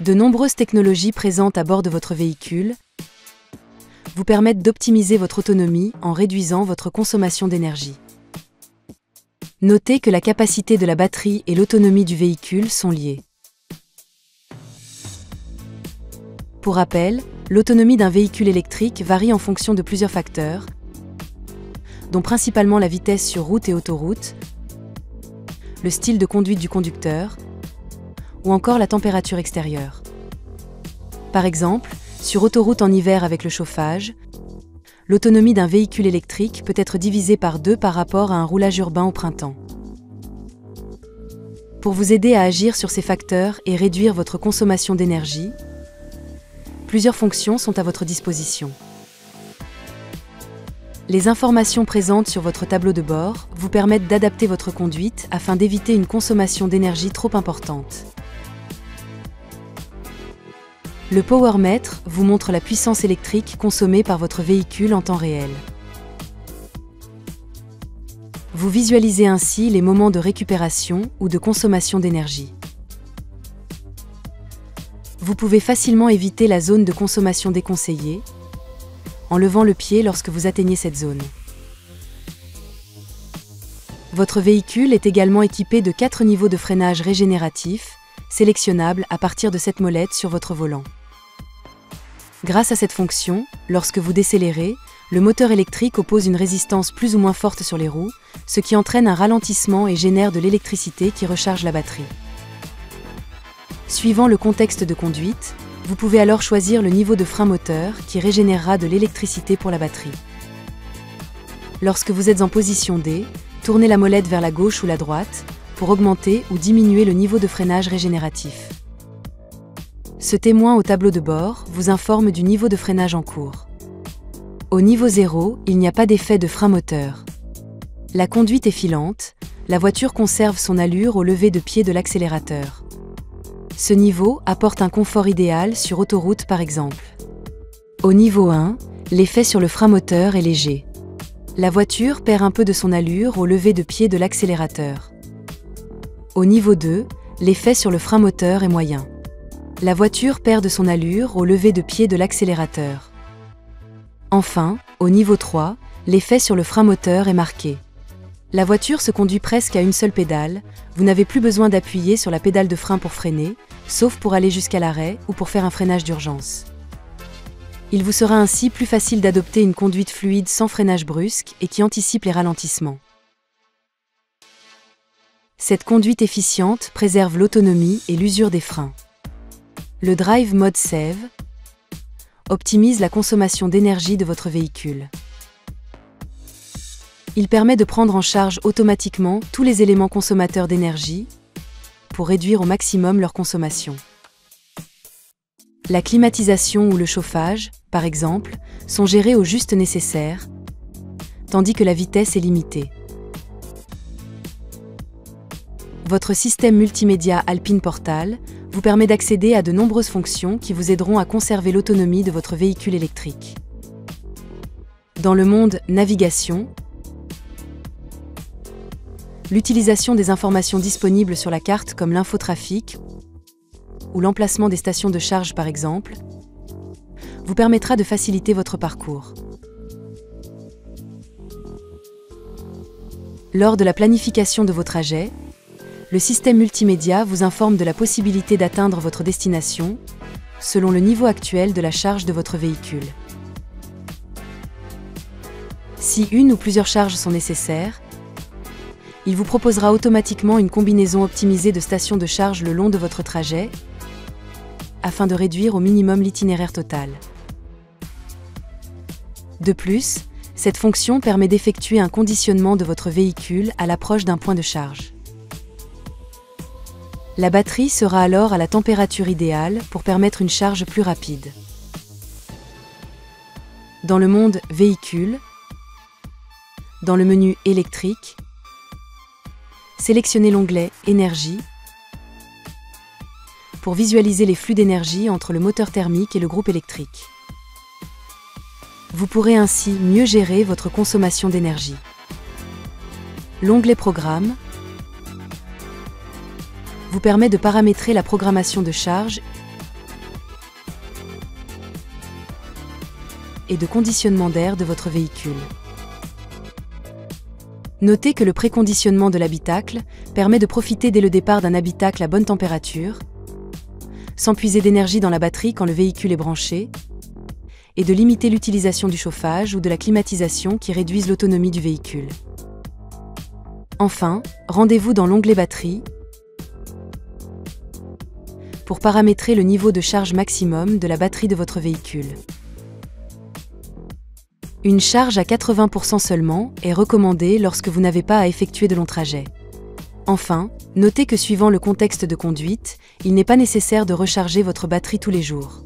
De nombreuses technologies présentes à bord de votre véhicule vous permettent d'optimiser votre autonomie en réduisant votre consommation d'énergie. Notez que la capacité de la batterie et l'autonomie du véhicule sont liées. Pour rappel, l'autonomie d'un véhicule électrique varie en fonction de plusieurs facteurs, dont principalement la vitesse sur route et autoroute, le style de conduite du conducteur, ou encore la température extérieure. Par exemple, sur autoroute en hiver avec le chauffage, l'autonomie d'un véhicule électrique peut être divisée par 2 par rapport à un roulage urbain au printemps. Pour vous aider à agir sur ces facteurs et réduire votre consommation d'énergie, plusieurs fonctions sont à votre disposition. Les informations présentes sur votre tableau de bord vous permettent d'adapter votre conduite afin d'éviter une consommation d'énergie trop importante. Le PowerMeter vous montre la puissance électrique consommée par votre véhicule en temps réel. Vous visualisez ainsi les moments de récupération ou de consommation d'énergie. Vous pouvez facilement éviter la zone de consommation déconseillée en levant le pied lorsque vous atteignez cette zone. Votre véhicule est également équipé de 4 niveaux de freinage régénératif, sélectionnables à partir de cette molette sur votre volant. Grâce à cette fonction, lorsque vous décélérez, le moteur électrique oppose une résistance plus ou moins forte sur les roues, ce qui entraîne un ralentissement et génère de l'électricité qui recharge la batterie. Suivant le contexte de conduite, vous pouvez alors choisir le niveau de frein moteur qui régénérera de l'électricité pour la batterie. Lorsque vous êtes en position D, tournez la molette vers la gauche ou la droite pour augmenter ou diminuer le niveau de freinage régénératif. Ce témoin au tableau de bord vous informe du niveau de freinage en cours. Au niveau 0, il n'y a pas d'effet de frein moteur. La conduite est filante, la voiture conserve son allure au lever de pied de l'accélérateur. Ce niveau apporte un confort idéal sur autoroute par exemple. Au niveau 1, l'effet sur le frein moteur est léger. La voiture perd un peu de son allure au lever de pied de l'accélérateur. Au niveau 2, l'effet sur le frein moteur est moyen. La voiture perd de son allure au lever de pied de l'accélérateur. Enfin, au niveau 3, l'effet sur le frein moteur est marqué. La voiture se conduit presque à une seule pédale, vous n'avez plus besoin d'appuyer sur la pédale de frein pour freiner, sauf pour aller jusqu'à l'arrêt ou pour faire un freinage d'urgence. Il vous sera ainsi plus facile d'adopter une conduite fluide sans freinage brusque et qui anticipe les ralentissements. Cette conduite efficiente préserve l'autonomie et l'usure des freins. Le Drive Mode Save optimise la consommation d'énergie de votre véhicule. Il permet de prendre en charge automatiquement tous les éléments consommateurs d'énergie pour réduire au maximum leur consommation. La climatisation ou le chauffage, par exemple, sont gérés au juste nécessaire, tandis que la vitesse est limitée. Votre système multimédia Alpine Portal vous permet d'accéder à de nombreuses fonctions qui vous aideront à conserver l'autonomie de votre véhicule électrique. Dans le monde navigation, l'utilisation des informations disponibles sur la carte comme l'infotrafic ou l'emplacement des stations de charge par exemple, vous permettra de faciliter votre parcours. Lors de la planification de vos trajets, le système multimédia vous informe de la possibilité d'atteindre votre destination selon le niveau actuel de la charge de votre véhicule. Si une ou plusieurs charges sont nécessaires, il vous proposera automatiquement une combinaison optimisée de stations de charge le long de votre trajet afin de réduire au minimum l'itinéraire total. De plus, cette fonction permet d'effectuer un conditionnement de votre véhicule à l'approche d'un point de charge. La batterie sera alors à la température idéale pour permettre une charge plus rapide. Dans le monde véhicule, dans le menu électrique, sélectionnez l'onglet Énergie pour visualiser les flux d'énergie entre le moteur thermique et le groupe électrique. Vous pourrez ainsi mieux gérer votre consommation d'énergie. L'onglet Programme vous permet de paramétrer la programmation de charge et de conditionnement d'air de votre véhicule. Notez que le préconditionnement de l'habitacle permet de profiter dès le départ d'un habitacle à bonne température, sans puiser d'énergie dans la batterie quand le véhicule est branché, et de limiter l'utilisation du chauffage ou de la climatisation qui réduisent l'autonomie du véhicule. Enfin, rendez-vous dans l'onglet Batterie pour paramétrer le niveau de charge maximum de la batterie de votre véhicule. Une charge à 80% seulement est recommandée lorsque vous n'avez pas à effectuer de longs trajets. Enfin, notez que suivant le contexte de conduite, il n'est pas nécessaire de recharger votre batterie tous les jours.